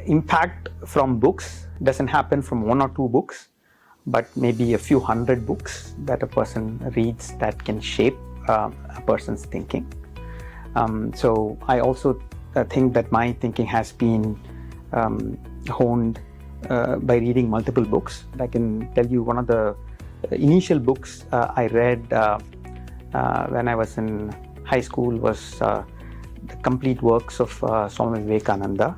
impact from books doesn't happen from one or two books, but maybe a few hundred books that a person reads that can shape a person's thinking. So I also think that my thinking has been honed by reading multiple books. I can tell you one of the initial books I read when I was in high school was the complete works of Swami Vivekananda.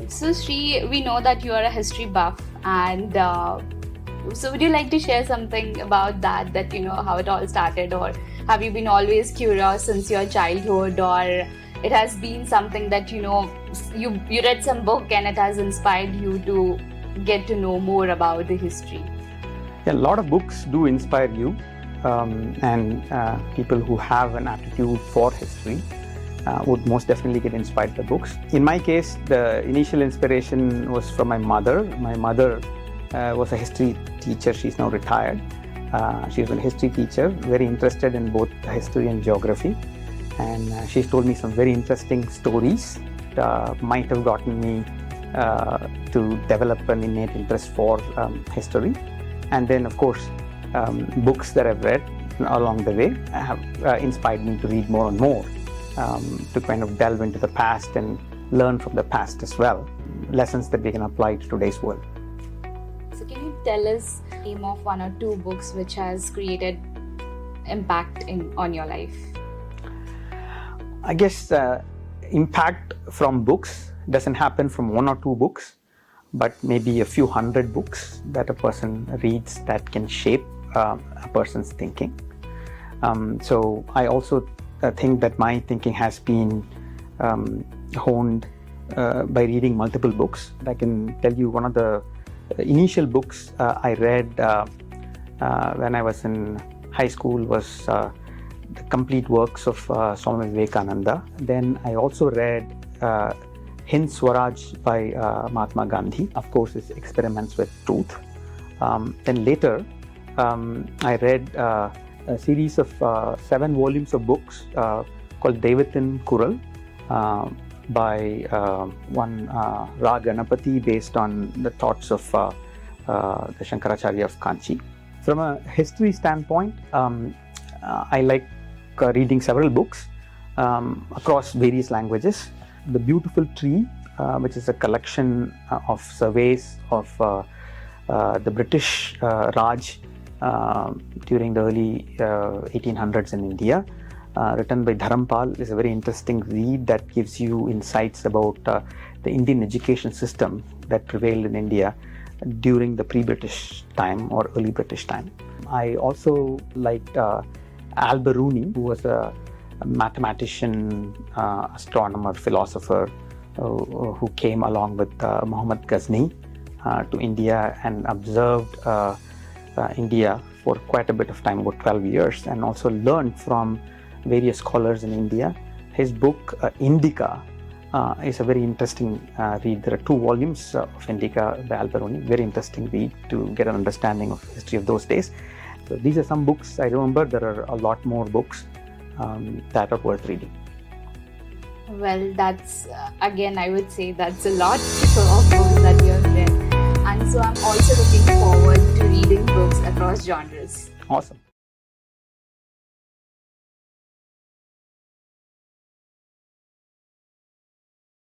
So Sree, we know that you are a history buff, and so would you like to share something about that, how it all started, or have you been always curious since your childhood, or it has been something that you read some book and it has inspired you to get to know more about the history? Yeah, a lot of books do inspire you, and people who have an aptitude for history would most definitely get inspired by books. In my case, the initial inspiration was from my mother. My mother was a history teacher. She's now retired. She was a history teacher, very interested in both history and geography. And she's told me some very interesting stories that might have gotten me to develop an innate interest for history. And then, of course, books that I've read along the way have inspired me to read more and more, to kind of delve into the past and learn from the past as well, lessons that we can apply to today's world. So can you tell us the name of one or two books which has created impact on your life? I guess impact from books doesn't happen from one or two books, but maybe a few hundred books that a person reads that can shape a person's thinking. So I also think that my thinking has been honed by reading multiple books. I can tell you one of the initial books I read when I was in high school was the complete works of Swami Vivekananda. Then I also read Hind Swaraj by Mahatma Gandhi. Of course, his experiments with truth. Then later, I read a series of 7 volumes of books called Devathin Kural by one Ra Ganapati, based on the thoughts of the Shankaracharya of Kanchi. From a history standpoint, I like reading several books across various languages. The Beautiful Tree, which is a collection of surveys of the British Raj during the early 1800s in India, written by Dharampal, is a very interesting read that gives you insights about the Indian education system that prevailed in India during the pre-British time or early British time. I also liked Al-Biruni, who was a mathematician, astronomer, philosopher who came along with Muhammad Ghazni to India and observed India for quite a bit of time, about 12 years, and also learned from various scholars in India. His book, Indica, is a very interesting read. There are 2 volumes of Indica by Al-Biruni, very interesting read to get an understanding of the history of those days. So these are some books I remember. There are a lot more books that are worth reading. Well, that's again, I would say that's a lot of books that you have read. And so I'm also looking forward to reading books across genres. Awesome.